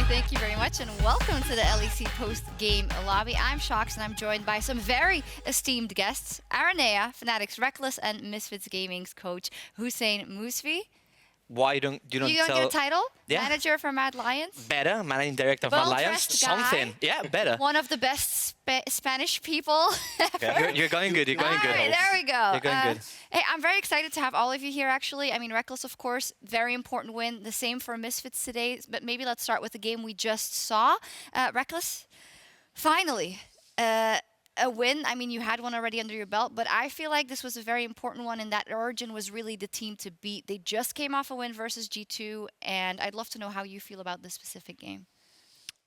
Why, thank you very much, and welcome to the LEC post-game lobby. I'm Sjokz, and I'm joined by some very esteemed guests: Araneae, Fnatic's Rekkles, and Misfits Gaming's coach Hussein Mousvi. Why you don't You don't get a title? Yeah. Manager for Mad Lions? Better, managing director of Mad Lions. Something. Yeah, better. One of the best Spanish people ever. You're going good. You're going good. Right, there we go. You're going good. Hey, I'm very excited to have all of you here, actually. I mean, Rekkles, of course, very important win. The same for Misfits today. But maybe let's start with the game we just saw. Rekkles, finally, a win. I mean, you had one already under your belt, but I feel like this was a very important one, and that Origin was really the team to beat. They just came off a win versus G2, and I'd love to know how you feel about this specific game.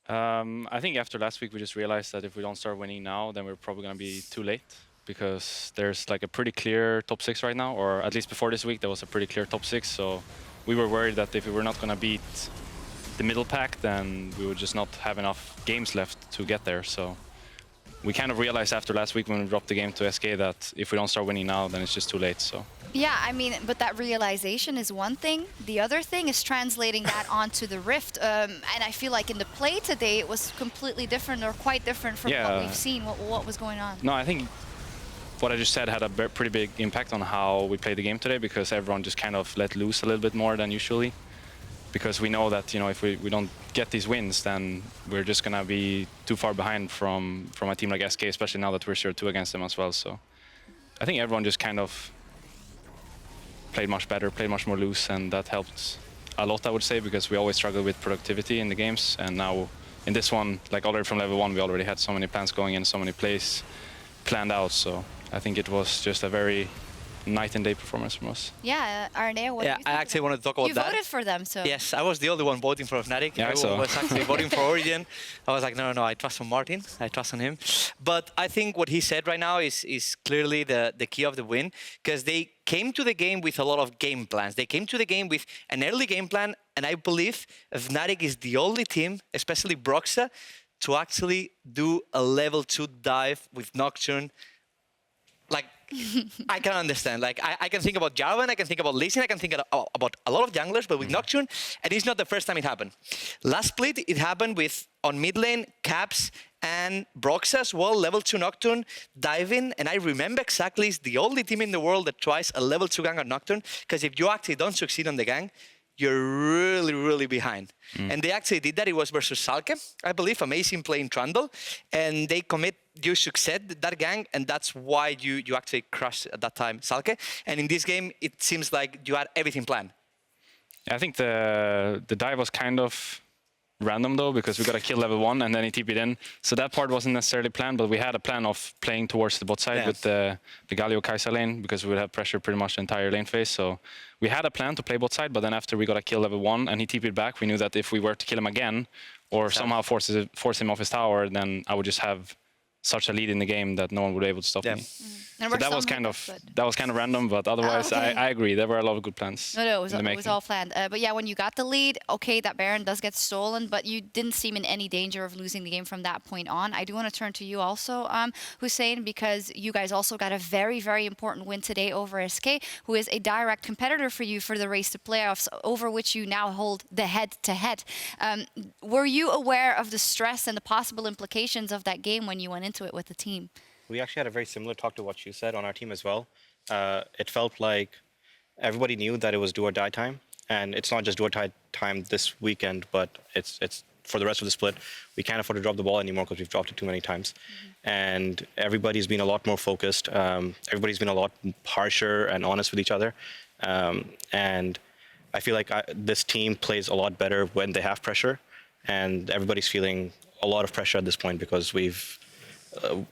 I think after last week, we just realized that if we don't start winning now, then we're probably going to be too late, because there's like a pretty clear top 6 right now, or at least before this week, there was a pretty clear top 6. So we were worried that if we were not going to beat the middle pack, then we would just not have enough games left to get there. So we kind of realized after last week when we dropped the game to SK that if we don't start winning now, then it's just too late. So yeah, I mean, but that realization is one thing. The other thing is translating that onto the Rift. And I feel like in the play today, it was completely different, or quite different from what we've seen. What was going on? No, I think what I just said had a pretty big impact on how we played the game today, because everyone just kind of let loose a little bit more than usually. Because we know that, you know, if we don't get these wins, then we're just going to be too far behind from a team like SK, especially now that we're 0-2 against them as well. So I think everyone just kind of played much better, played much more loose, and that helped a lot, I would say, because we always struggle with productivity in the games. And now in this one, like already from level 1, we already had so many plans going in, so many plays planned out. So I think it was just a very night and day performance from us. Yeah, Araneae, what do you think? I actually wanted to talk about that. You voted for them, so... Yes, I was the only one voting for Fnatic. Yeah, I was actually voting for Origin. I was like, no, I trust on Martin. I trust on him. But I think what he said right now is clearly the key of the win, because they came to the game with a lot of game plans. They came to the game with an early game plan, and I believe Fnatic is the only team, especially Broxah, to actually do a level 2 dive with Nocturne. Like, I can understand. Like, I can think about Jarvan, I can think about Lee Sin, I can think about a lot of junglers, but with Nocturne, and it's not the first time it happened. Last split, it happened with, on mid lane, Caps and Broxah as well, level 2 Nocturne, diving, and I remember exactly it's the only team in the world that tries a level 2 gang on Nocturne, because if you actually don't succeed on the gang, you're really behind. And they actually did that. It was versus Schalke, I believe, amazing play in Trundle, and they you succeed that gang, and that's why you actually crushed at that time Schalke. And in this game, it seems like you had everything planned. I think the dive was kind of random though, because we got a kill level 1 and then he TP'd in. So that part wasn't necessarily planned, but we had a plan of playing towards the bot side with the Galio Kai'Sa lane, because we would have pressure pretty much the entire lane phase. So we had a plan to play bot side, but then after we got a kill level 1 and he TP'd back, we knew that if we were to kill him again or somehow force him off his tower, then I would just have such a lead in the game that no one would be able to stop me. So that was kind of random, but otherwise I agree. There were a lot of good plans. No, it was all planned. But yeah, when you got the lead, okay, that Baron does get stolen, but you didn't seem in any danger of losing the game from that point on. I do want to turn to you also, Hussein, because you guys also got a very, very important win today over SK, who is a direct competitor for you for the race to playoffs, over which you now hold the head-to-head. Were you aware of the stress and the possible implications of that game when you went into it with the team? We actually had a very similar talk to what you said on our team as well. It felt like everybody knew that it was do or die time, and it's not just do or die time this weekend, but it's for the rest of the split. We can't afford to drop the ball anymore because we've dropped it too many times, and everybody's been a lot more focused. Everybody's been a lot harsher and honest with each other, and I feel like this team plays a lot better when they have pressure, and everybody's feeling a lot of pressure at this point because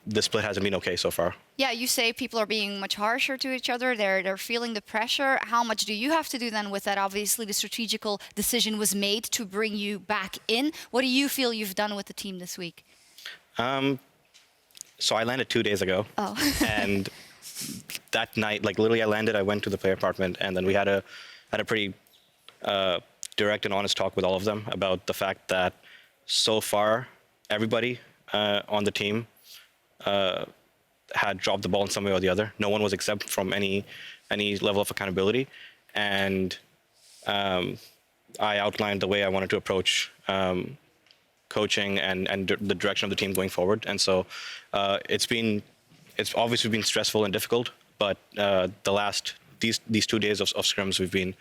this split hasn't been okay so far. Yeah, you say people are being much harsher to each other. They're feeling the pressure. How much do you have to do then with that? Obviously, the strategical decision was made to bring you back in. What do you feel you've done with the team this week? So I landed 2 days ago. Oh. And that night, like literally I landed, I went to the player apartment, and then we had a pretty direct and honest talk with all of them about the fact that so far, everybody on the team had dropped the ball in some way or the other. No one was exempt from any level of accountability. And I outlined the way I wanted to approach coaching and the direction of the team going forward. And so it's obviously been stressful and difficult, but these 2 days of scrims, we've been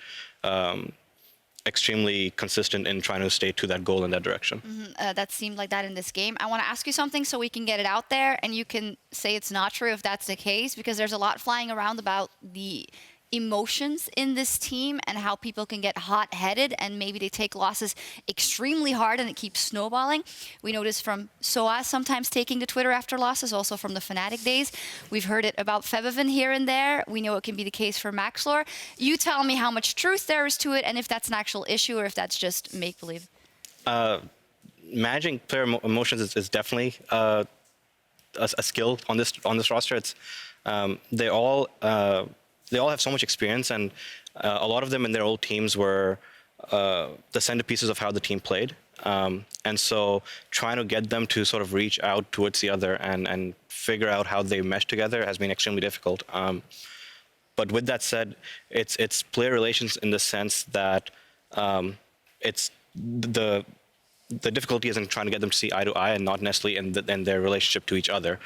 extremely consistent in trying to stay to that goal in that direction. That seemed like that in this game. I want to ask you something so we can get it out there, and you can say it's not true if that's the case, because there's a lot flying around about the emotions in this team and how people can get hot-headed and maybe they take losses extremely hard and it keeps snowballing. We noticed from Sjokz sometimes taking to Twitter after losses, also from the Fnatic days. We've heard it about Febiven here and there. We know it can be the case for Maxlor. You tell me how much truth there is to it and if that's an actual issue or if that's just make-believe. Managing player emotions is definitely a skill on this roster. It's they all have so much experience, and a lot of them in their old teams were the centerpieces of how the team played. And so trying to get them to sort of reach out towards the other and figure out how they mesh together has been extremely difficult. But with that said, it's player relations in the sense that it's the difficulty is in trying to get them to see eye to eye and not necessarily in their relationship to each other.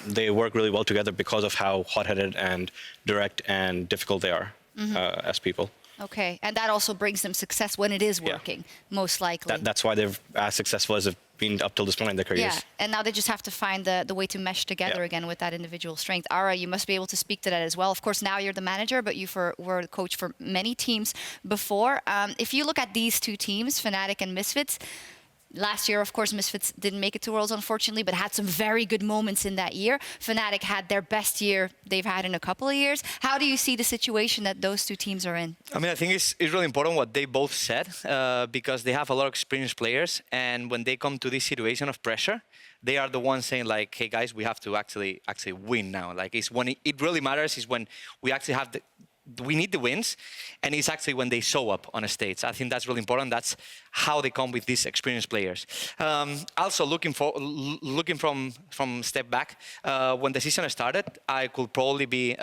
They work really well together because of how hot-headed and direct and difficult they are as people. Okay, and that also brings them success when it is working, most likely. That's why they're as successful as they've been up till this point in their careers. Yeah, and now they just have to find the way to mesh together again with that individual strength. Ara, you must be able to speak to that as well. Of course, now you're the manager, but you were the coach for many teams before. If you look at these two teams, Fnatic and Misfits, last year, of course, Misfits didn't make it to Worlds, unfortunately, but had some very good moments in that year. Fnatic had their best year they've had in a couple of years. How do you see the situation that those two teams are in? I mean, I think it's really important what they both said because they have a lot of experienced players, and when they come to this situation of pressure, they are the ones saying like, "Hey guys, we have to actually win now." Like, it's when it really matters is when we actually have we need the wins, and it's actually when they show up on a stage. I think that's really important. That's how they come with these experienced players. Also, looking from step back, when the season started, I could probably be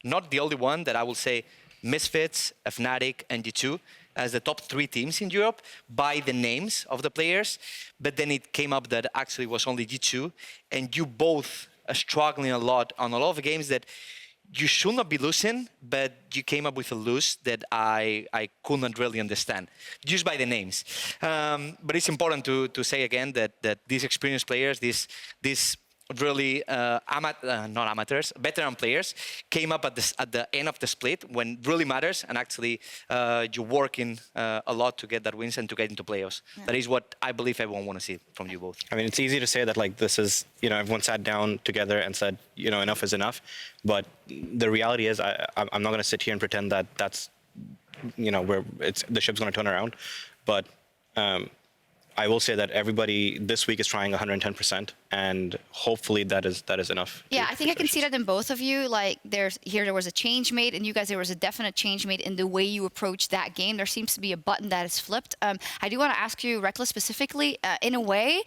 not the only one that I will say Misfits, Fnatic, and G2 as the top 3 teams in Europe by the names of the players. But then it came up that actually was only G2, and you both are struggling a lot on a lot of games that you should not be losing, but you came up with a lose that I could not really understand, just by the names. But it's important to say again that these experienced players, these really not amateurs, veteran players, came up at the end of the split when it really matters, and actually you're working a lot to get that wins and to get into playoffs. Yeah. That is what I believe everyone want to see from you both. I mean, it's easy to say that like this is, everyone sat down together and said, enough is enough. But the reality is, I'm not going to sit here and pretend that that's, where the ship's going to turn around. But I will say that everybody this week is trying 110%, and hopefully that is enough. Yeah, I think I can see that in both of you. Like, there was a change made, and you guys, there was a definite change made in the way you approach that game. There seems to be a button that is flipped. I do want to ask you, Rekkles, specifically, in a way,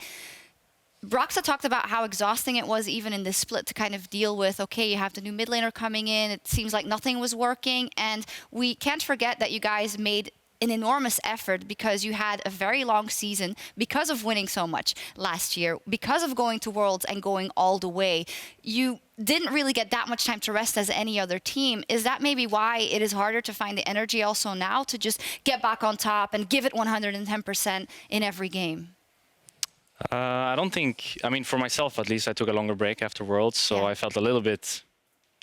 Broxa talked about how exhausting it was even in this split to kind of deal with, okay, you have the new mid laner coming in. It seems like nothing was working, and we can't forget that you guys made an enormous effort because you had a very long season because of winning so much last year, because of going to Worlds and going all the way. You didn't really get that much time to rest as any other team. Is that maybe why it is harder to find the energy also now to just get back on top and give it 110% in every game? I don't think, for myself at least, I took a longer break after Worlds, so I felt a little bit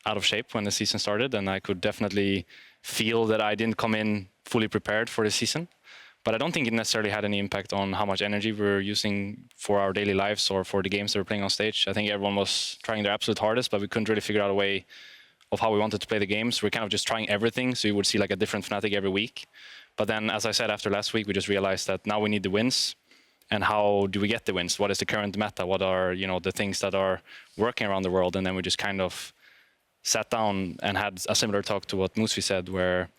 out of shape when the season started, and I could definitely feel that I didn't come in fully prepared for the season. But I don't think it necessarily had any impact on how much energy we're using for our daily lives or for the games that we're playing on stage. I think everyone was trying their absolute hardest, but we couldn't really figure out a way of how we wanted to play the games. We're kind of just trying everything, so you would see like a different Fnatic every week. But then, as I said, after last week, we just realized that now we need the wins. And how do we get the wins? What is the current meta? What are the things that are working around the world? And then we just kind of sat down and had a similar talk to what Musfi said, where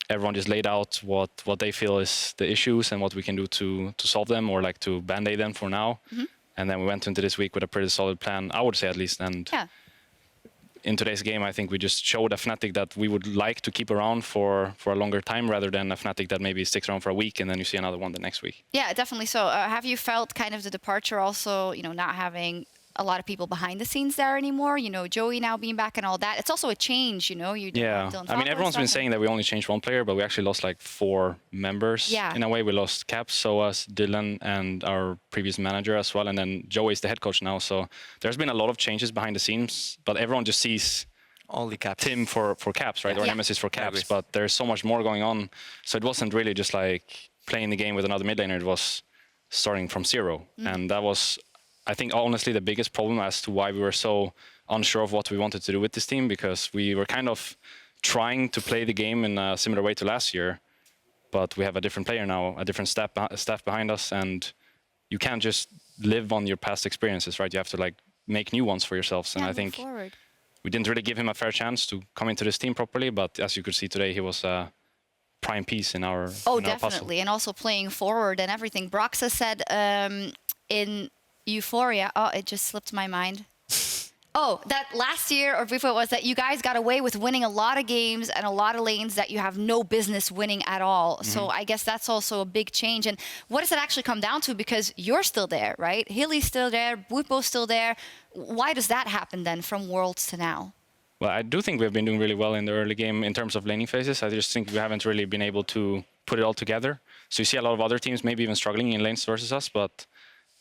everyone just laid out what they feel is the issues and what we can do to solve them or like to band-aid them for now. Mm-hmm. And then we went into this week with a pretty solid plan, I would say at least. And in today's game, I think we just showed a Fnatic that we would like to keep around for a longer time rather than a Fnatic that maybe sticks around for a week and then you see another one the next week. Yeah, definitely so. Have you felt kind of the departure also, not having a lot of people behind the scenes there anymore? Joey now being back and all that. It's also a change, Yeah, I mean, everyone's been saying that we only changed one player, but we actually lost like 4 members. Yeah. In a way, we lost Cap, Soas, Dylan, and our previous manager as well. And then Joey's the head coach now. So there's been a lot of changes behind the scenes, but everyone just sees Only Caps. Tim for Caps, right? Or Yeah. Nemesis for Caps. But there's so much more going on. So it wasn't really just like playing the game with another mid laner. It was starting from zero. And that was, I think, honestly, the biggest problem as to why we were so unsure of what we wanted to do with this team, because we were kind of trying to play the game in a similar way to last year, but we have a different player now, a different staff behind us, and you can't just live on your past experiences, right? You have to like make new ones for yourselves. And I think we didn't really give him a fair chance to come into this team properly, but as you could see today, he was a prime piece in our definitely, puzzle. and also playing forward and everything. Broxa said in Euphoria, it just slipped my mind. That last year or before it was that you guys got away with winning a lot of games and a lot of lanes that you have no business winning at all. So I guess that's also a big change. And what does it actually come down to? Because you're still there, right? Hilly's still there, Bwipo's still there. Why does that happen then from Worlds to now? Well, I do think we've been doing really well in the early game in terms of laning phases. I just think we haven't really been able to put it all together. So you see a lot of other teams maybe even struggling in lanes versus us, but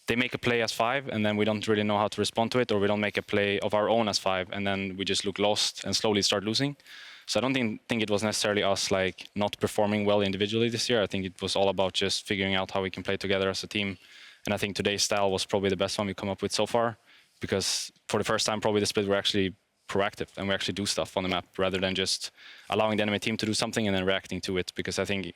they make a play as 5 and then we don't really know how to respond to it, or we don't make a play of our own as 5 and then we just look lost and slowly start losing. So I don't think it was necessarily us like not performing well individually this year. I think it was all about just figuring out how we can play together as a team. And I think today's style was probably the best one we've come up with so far, because for the first time probably the split we're actually proactive and we actually do stuff on the map rather than just allowing the enemy team to do something and then reacting to it. Because I think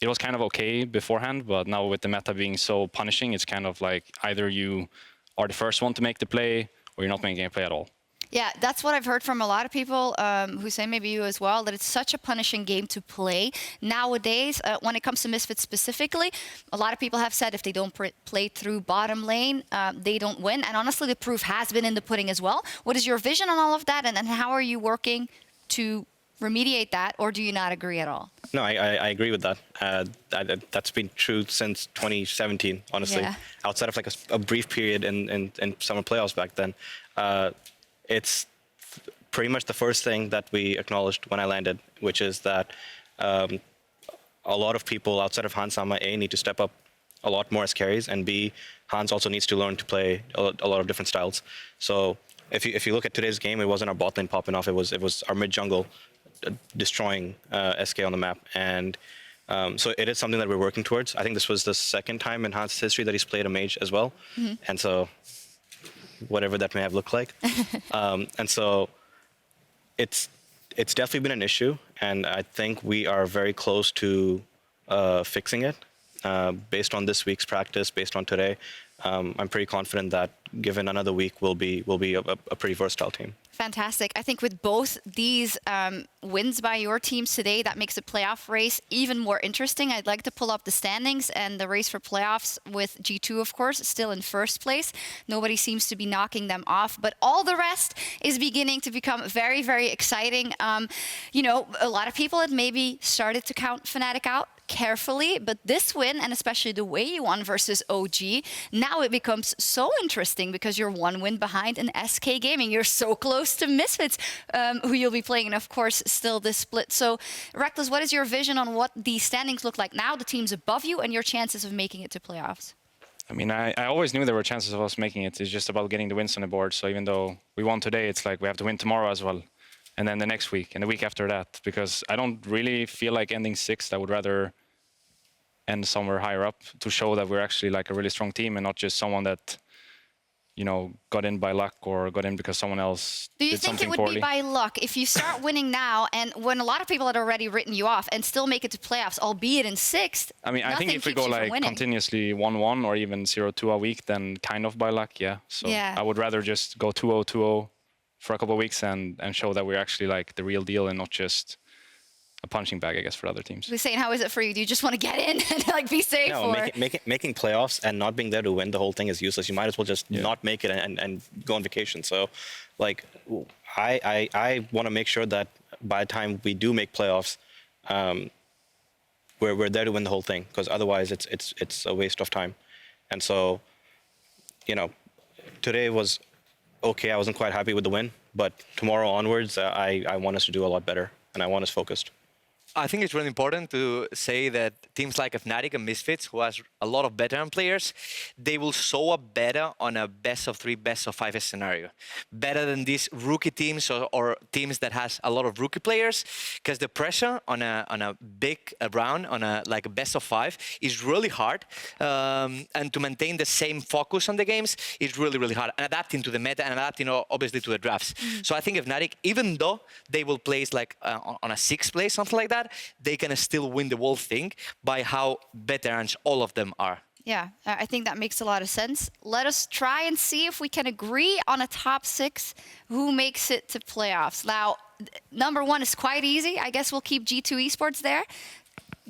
it was kind of okay beforehand, but now with the meta being so punishing, it's kind of like either you are the first one to make the play or you're not making a play at all. Yeah, that's what I've heard from a lot of people who say, maybe you as well, that it's such a punishing game to play. Nowadays, when it comes to Misfits specifically, a lot of people have said if they don't play through bottom lane, they don't win. And honestly, the proof has been in the pudding as well. What is your vision on all of that? And how are you working to remediate that, or do you not agree at all? No, I agree with that. That's been true since 2017, honestly. Yeah. Outside of like a brief period in summer playoffs back then, it's pretty much the first thing that we acknowledged when I landed, which is that a lot of people outside of Hans Sama, A, need to step up a lot more as carries, and B, Hans also needs to learn to play a lot of different styles. So if you look at today's game, it wasn't our bot lane popping off, it was our mid jungle destroying SK on the map. And so it is something that we're working towards. I think this was the second time in Hans' history that he's played a mage as well. And so whatever that may have looked like. And so it's definitely been an issue, and I think we are very close to fixing it. Based on this week's practice, based on today, I'm pretty confident that given another week, we'll be a pretty versatile team. Fantastic. I think with both these wins by your teams today, that makes the playoff race even more interesting. I'd like to pull up the standings and the race for playoffs with G2, of course, still in first place. Nobody seems to be knocking them off, but all the rest is beginning to become very, very exciting. You know, a lot of people had maybe started to count Fnatic out carefully, but this win, and especially the way you won versus OG, now it becomes so interesting because you're one win behind in SK Gaming. You're so close to Misfits, who you'll be playing, and of course, still this split. So, Rekkles, what is your vision on what the standings look like now, the teams above you, and your chances of making it to playoffs? I mean, I always knew there were chances of us making it. It's just about getting the wins on the board. So even though we won today, it's like we have to win tomorrow as well. And then the next week, and the week after that. Because I don't really feel like ending sixth. I would rather end somewhere higher up to show that we're actually like a really strong team and not just someone that, you know, got in by luck or got in because someone else did something poorly. Do you think it would be by luck if you start winning now, and when a lot of people had already written you off, and still make it to playoffs, albeit in sixth? I mean, I think if we go like continuously 1-1 or even 0-2 a week, then kind of by luck, yeah. So yeah. I would rather just go 2-0, 2-0 for a couple of weeks and show that we're actually like the real deal and not just a punching bag, I guess, for other teams. Hussein, how is it for you? Do you just want to get in and like be safe? No, or? making playoffs and not being there to win the whole thing is useless. You might as well just not make it and go on vacation. So, like, I want to make sure that by the time we do make playoffs, we're there to win the whole thing. Because otherwise, it's a waste of time. And so, you know, today was okay. I wasn't quite happy with the win, but tomorrow onwards, I want us to do a lot better, and I want us focused. I think it's really important to say that teams like Fnatic and Misfits, who has a lot of veteran players, they will show up better on a best of 3, best of 5 scenario. Better than these rookie teams or teams that has a lot of rookie players, because the pressure on a big round, on a like a best of 5, is really hard. And to maintain the same focus on the games is really, really hard. And adapting to the meta and adapting, obviously, to the drafts. So I think Fnatic, even though they will place like on a 6th place, something like that, they can still win the whole thing by how veterans all of them are. Yeah, I think that makes a lot of sense. Let us try and see if we can agree on a top 6 who makes it to playoffs. Now, number 1 is quite easy. I guess we'll keep G2 Esports there.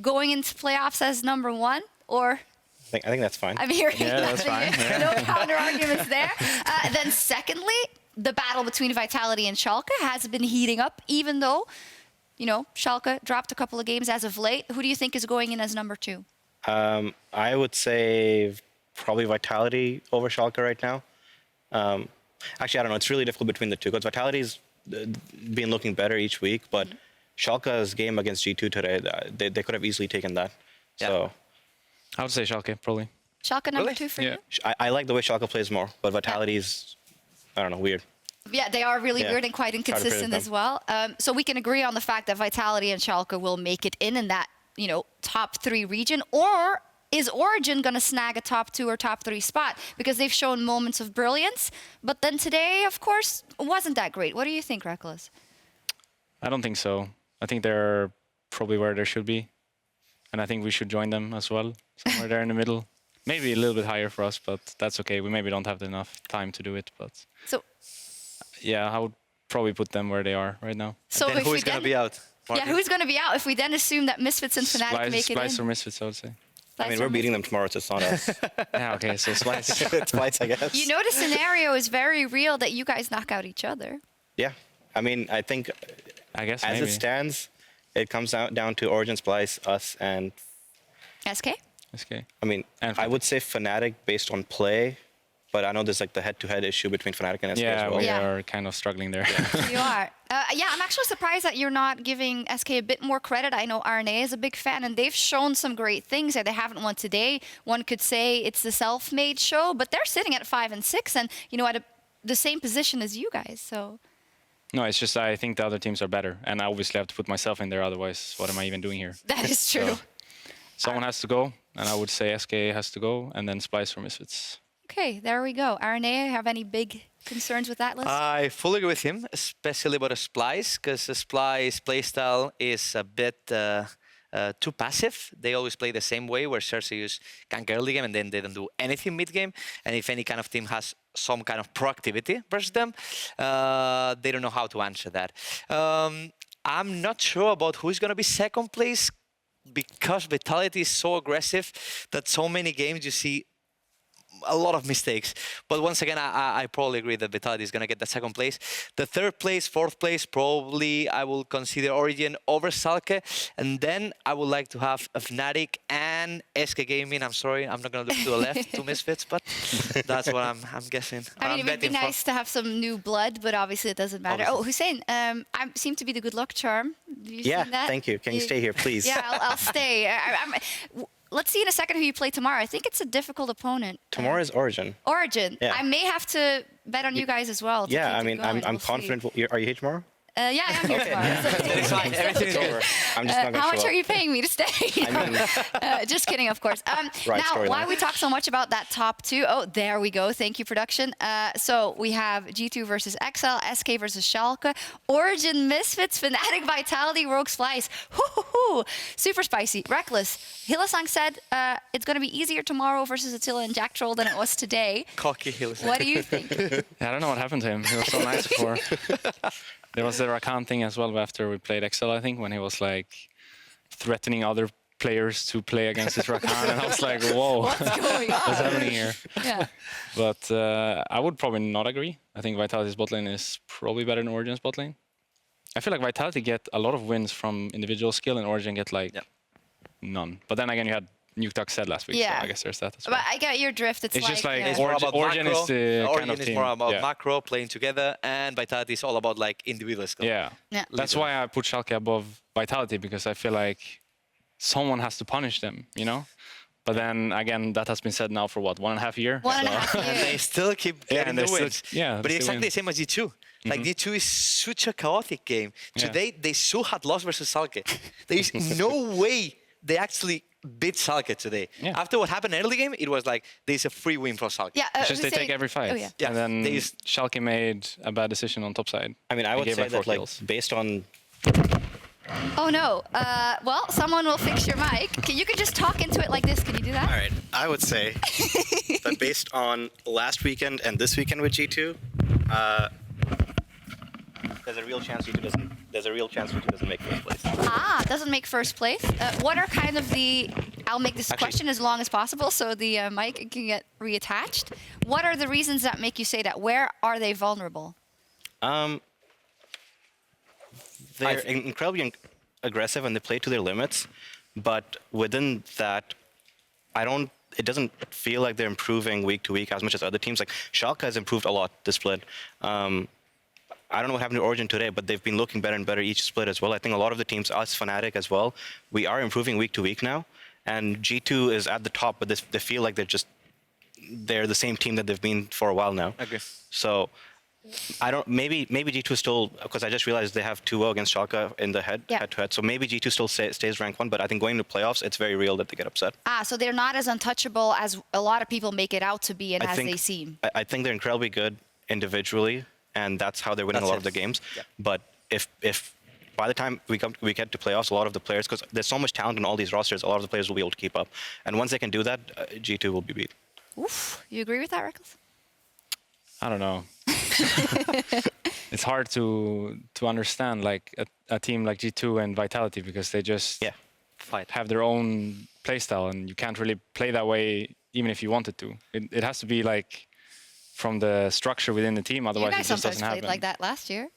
Going into playoffs as number 1, or... I think that's fine. I'm hearing that's fine. No counter arguments there. Then secondly, the battle between Vitality and Sjokz has been heating up, even though... You know, Sjokz dropped a couple of games as of late. Who do you think is going in as number 2? I would say probably Vitality over Sjokz right now. Actually, I don't know. It's really difficult between the two because Vitality's been looking better each week, but Schalke's game against G2 today, they could have easily taken that. Yeah. So I would say Schalke, probably. Sjokz number 2 for you? I like the way Sjokz plays more, but Vitality's, I don't know, weird. Yeah, they are really weird and quite inconsistent as well. So we can agree on the fact that Vitality and Sjokz will make it in that, you know, top 3 region. Or is Origin going to snag a top 2 or top 3 spot? Because they've shown moments of brilliance. But then today, of course, wasn't that great. What do you think, Rekkles? I don't think so. I think they're probably where they should be. And I think we should join them as well, somewhere there in the middle. Maybe a little bit higher for us, but that's okay. We maybe don't have enough time to do it. But so, yeah, I would probably put them where they are right now. So then who is going to be out? Martin? Yeah, who's going to be out if we then assume that Misfits and Fnatic make it in? Splice or Misfits, I would say. I mean, we're beating them tomorrow, so it's not us. Yeah, okay, so Splice. It's Splice, I guess. You know the scenario is very real that you guys knock out each other. Yeah. I mean, I think as it stands, it comes down to Origin, Splice, us, and... SK? SK. I mean, I would say Fnatic based on play, but I know there's like the head-to-head issue between Fnatic and SK as well. Yeah, we are kind of struggling there. You are. Yeah, I'm actually surprised that you're not giving SK a bit more credit. I know Araneae is a big fan, and they've shown some great things. They haven't won today. One could say it's the self-made show, but they're sitting at 5 and 6, and you know at the same position as you guys. So. No, it's just I think the other teams are better, and I obviously have to put myself in there. Otherwise, what am I even doing here? That is true. So, someone has to go, and I would say SK has to go, and then Splice or Misfits. Okay, there we go. Araneae, have any big concerns with that list? I fully agree with him, especially about a Splice, because the Splice playstyle is a bit too passive. They always play the same way, where Xerxes gank early game and then they don't do anything mid game. And if any kind of team has some kind of proactivity versus them, they don't know how to answer that. I'm not sure about who's going to be second place, because Vitality is so aggressive that so many games you see a lot of mistakes. But once again, I probably agree that Vitality is going to get the second place. The third place, fourth place, probably I will consider Origin over Schalke. And then I would like to have Fnatic and SK Gaming. I'm sorry, I'm not going to look to the left to Misfits, but that's what I'm guessing. I mean, it would be nice to have some new blood, but obviously it doesn't matter. Obviously. Oh, Hussein, I seem to be the good luck charm. Have you seen that? Thank you. Can you stay here, please? Yeah, I'll stay. Let's see in a second who you play tomorrow. I think it's a difficult opponent. Tomorrow is Origin. Origin. Yeah. I may have to bet on you guys as well. Yeah, I mean, I'm confident. Are you here tomorrow? Yeah, I am here tomorrow. So It's fine. Everything is over. I'm just not going to show how much up. are you paying me to stay? I mean, Just kidding, of course. Right, now, why we talk so much about that top 2? Oh, there we go. Thank you, production. So we have G2 versus XL, SK versus Schalke, Origin, Misfits, Fnatic, Vitality, Rogue, Splice. Hoo-hoo-hoo. Super spicy. Rekkles. Hillesang said it's going to be easier tomorrow versus Attila and Jack Troll than it was today. Cocky Hills. What do you think? Yeah, I don't know what happened to him. He was so nice before. There was the Rakan thing as well after we played Excel, I think, when he was like threatening other players to play against his Rakan, and I was like, whoa, What's going on? what's happening here? Yeah. But I would probably not agree. I think Vitality's bot lane is probably better than Origin's bot lane. I feel like Vitality get a lot of wins from individual skill, and Origin get like none. But then again, you had Nukeduck said last week, Yeah. so I guess there's that as well. But I get your drift. It's just like yeah. It's more about Origin macro. is the Origin kind of is team. more about Yeah. macro, playing together, and Vitality is all about like individual skill. Yeah. Yeah. That's why I put Schalke above Vitality, because I feel like someone has to punish them, you know? But then again, that has been said now for what, 1.5 years? 1.5 And they years. still keep getting and the they still- wins. yeah, but they it's still exactly the same as G2. Like G2 is such a chaotic game. Yeah. Today they so had lost versus Schalke. There is no way they actually beat Schalke today. Yeah. After what happened early game, it was like there's a free win for Schalke. Yeah, It's just they take every fight. Oh, yeah. Yeah, And then they use- Schalke made a bad decision on top side. I mean, I They would gave say up 4 that like kills. based on Oh no. Well, someone will fix your mic. You can just talk into it like this. Can you do that? All right, I would say that based on last weekend and this weekend with G2, there's a real chance G2 doesn't. There's a real chance G2 doesn't make first place. Ah, doesn't make first place. What are kind of the... I'll make this Actually- question as long as possible so the mic can get reattached. What are the reasons that make you say that? Where are they vulnerable? They're incredibly aggressive and they play to their limits, but within that, it doesn't feel like they're improving week to week as much as other teams. Like Schalke has improved a lot this split. I don't know what happened to Origin today, but they've been looking better and better each split as well. I think a lot of the teams, us, Fnatic as well, we are improving week to week now. And G2 is at the top, but they feel like they're the same team that they've been for a while now. Okay. So maybe G2 still, because I just realized they have 2-0 against Schalke in the head-to-head. So maybe G2 still stays ranked 1, but I think going to playoffs, it's very real that they get upset. Ah, so they're not as untouchable as a lot of people make it out to be and as they seem. I think they're incredibly good individually, and that's how they're winning That's a lot of it. the games. Yeah. But if by the time we get to playoffs, a lot of the players, because there's so much talent in all these rosters, a lot of the players will be able to keep up. And once they can do that, G2 will be beat. Oof. You agree with that, Rekkles? I don't know. It's hard to understand like a team like G2 and Vitality, because they just Fight. have their own playstyle, and you can't really play that way even if you wanted to. It has to be like from the structure within the team, You otherwise it guys just sometimes doesn't played happen. like that last year.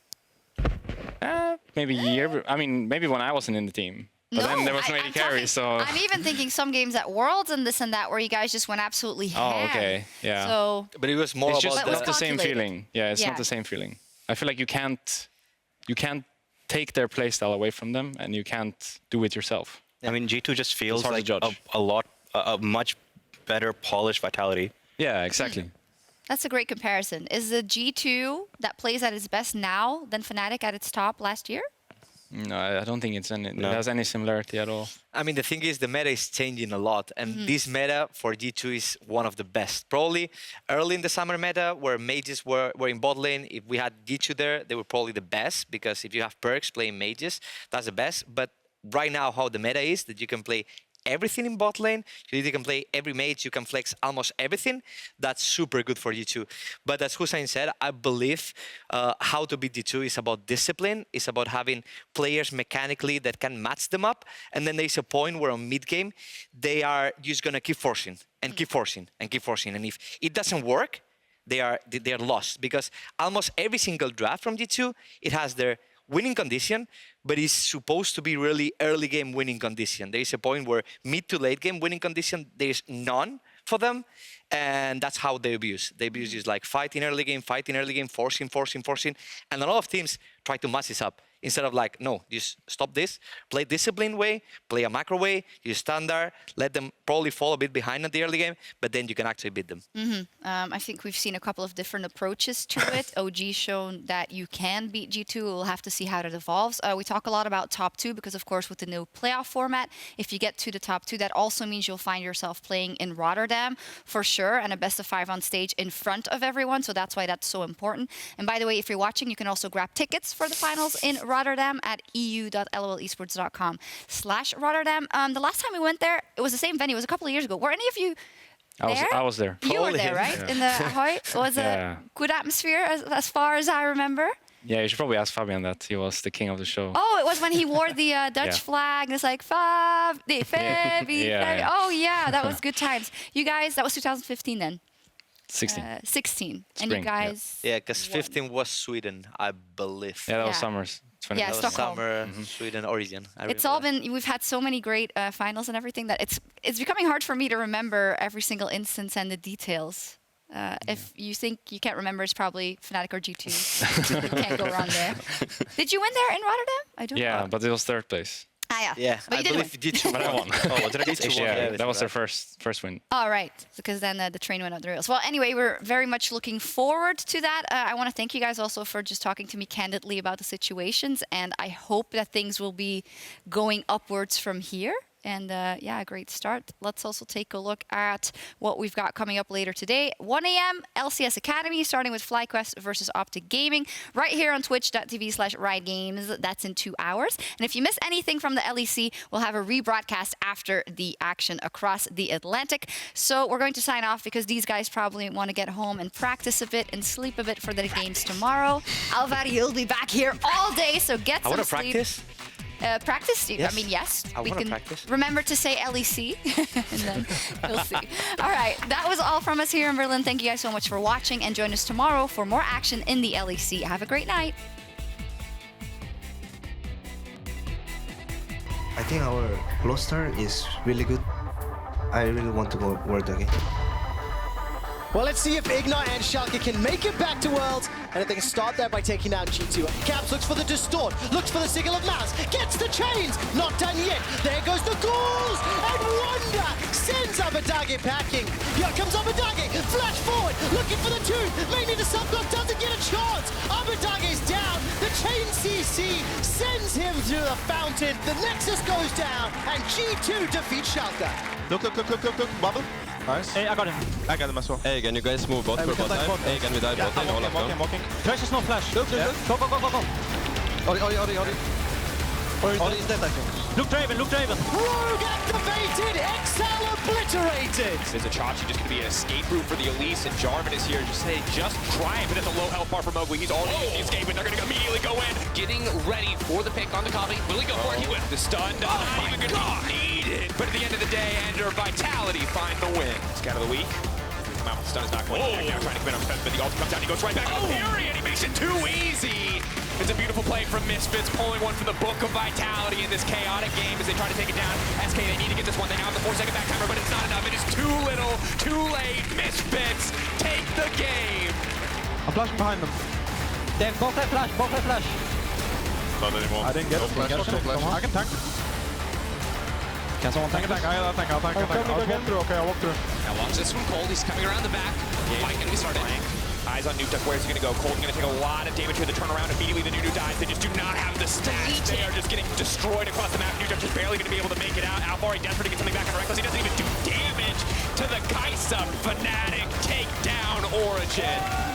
Maybe a year. I mean, maybe when I wasn't in the team. But then there was no I'm AD carry, talking- so. I'm even thinking some games at Worlds and this and that where you guys just went absolutely ham. Oh, okay. Yeah. So But it was more It's about just But it was not the same calculated. feeling. Yeah, it's Yeah. not the same feeling. I feel like you can't take their playstyle away from them, and you can't do it yourself. I mean, G2 just feels hard to like judge. a much better polished Vitality. Yeah, exactly. that's a great comparison. Is the G2 that plays at its best now than Fnatic at its top last year? No, I don't think it No. has any similarity at all. I mean, the thing is, the meta is changing a lot, and this meta for G2 is one of the best. Probably early in the summer meta, where mages were in bot lane, if we had G2 there, they were probably the best, because if you have perks playing mages, that's the best. But right now, how the meta is, that you can play everything in bot lane, you can play every mage, you can flex almost everything, that's super good for G2. But as Hussein said, I believe how to beat G2 is about discipline, it's about having players mechanically that can match them up, and then there's a point where on mid game, they are just gonna keep forcing, and keep forcing, and keep forcing, and if it doesn't work, they are lost, because almost every single draft from G2, it has their winning condition, but it's supposed to be really early game winning condition. There is a point where mid to late game winning condition, there's none for them, and that's how they abuse. They abuse is like fighting early game, forcing, and a lot of teams try to mess this up. Instead of like, no, just stop this, play disciplined way, play a macro way, use standard, let them probably fall a bit behind at the early game, but then you can actually beat them. I think we've seen a couple of different approaches to it. OG's shown that you can beat G2. We'll have to see how it evolves. We talk a lot about top 2 because, of course, with the new playoff format, if you get to the top 2, that also means you'll find yourself playing in Rotterdam for sure, and a best of 5 on stage in front of everyone. So that's why that's so important. And by the way, if you're watching, you can also grab tickets for the finals in Rotterdam at eu.lolesports.com/Rotterdam. The last time we went there, it was the same venue. It was a couple of years ago. Were any of you there? I was there. You were there, right? In the Ahoy? Was a good atmosphere as far as I remember. Yeah, you should probably ask Fabian that. He was the king of the show. Oh, it was when he wore the Dutch Yeah. flag. And it's like, Fabi. Yeah. Oh, yeah, that was good times. You guys, that was 2015 then? 16. 16. And you Spring, yeah. guys... Yeah, because 15 was Sweden, I believe. Yeah, that was Yeah. summers. 20. Yeah, That was Stockholm. summer, Sweden, Origin. I It's all remember. been, we've had so many great finals and everything that it's becoming hard for me to remember every single instance and the details. If you think you can't remember, it's probably Fnatic or G2. You can't go wrong there. Did you win there in Rotterdam? I don't Yeah, know. but it was third place. Ah, yeah. Yeah, But I you did win. believe G2 But I won. Oh, what did I get? G2 won. Yeah, with that was their that. first win. All right, because then the train went up the rails. Well, anyway, we're very much looking forward to that. I want to thank you guys also for just talking to me candidly about the situations, and I hope that things will be going upwards from here. And yeah, a great start. Let's also take a look at what we've got coming up later today. 1 a.m. LCS Academy, starting with FlyQuest versus Optic Gaming, right here on twitch.tv/riotgames. That's in 2 hours. And if you miss anything from the LEC, we'll have a rebroadcast after the action across the Atlantic. So we're going to sign off because these guys probably want to get home and practice a bit and sleep a bit for the games tomorrow. Alvaro, you'll be back here all day, so get I some want to sleep. practice. Practice? Yes. I mean, yes. I we wanna can practice. remember to say LEC, and then we'll see. All right, that was all from us here in Berlin. Thank you guys so much for watching, and join us tomorrow for more action in the LEC. Have a great night. I think our roster is really good. I really want to go World again. Well, let's see if Ignite and Sjokz can make it back to Worlds, and if they can start there by taking out G2. Caps looks for the Distort, looks for the Signal of Mouse, gets the chains, not done yet. There goes the ghouls, and Wonder sends Abadage packing. Here comes Abadage, flash forward, looking for the tune, may need a sublock, doesn't get a chance. Abadage's down, the chain CC sends him through the fountain. The Nexus goes down, and G2 defeats Sjokz. Look, bubble. Nice. Hey, I got him. I got him as well. Hey, can you guys move bot for bot lane? Hey, can we dive bot lane? All of them. Walking. Flash is no flash. Look. Go. Ori is dead, I think. Look Draven. Rogue activated, Exile obliterated. There's a Chachi just going to be an escape route for the Elise, and Jarvan is here just trying, but at the low health bar for Mowgli. He's already used the escape, and they're going to immediately go in. Getting ready for the pick on the copy. Will he go for it? He will. The stun doesn't even gonna be needed. But at the end of the day, Ender Vitality find the win. Scout of the week. Come out with the stun is not going back now, trying to commit on defense, but the ult comes down, he goes right back on the Fury, and he makes it too easy. It's a beautiful play from Misfits, pulling one for the Book of Vitality in this chaotic game as they try to take it down. SK, they need to get this one. They now have the 4-second back timer, but it's not enough. It is too little, too late. Misfits take the game. I'm flashing behind them. They have both have flash. Not anymore. I didn't get him. I can tank. Can someone tank? I'll tank. I'll walk through. Okay, I'll walk through. Now watch this from Cold. He's coming around the back. Fight going to be started. Eyes on Nuke. Where's he going to go? Cold's going to take a lot of damage here. The turnaround immediately. The Nuke dies. They just do not have the stats. They are just getting destroyed across the map. Nuke just barely going to be able to make it out. Alfari desperate to get something back on Rekkles. He doesn't even do damage to the Kaisa. Fnatic take down Origin.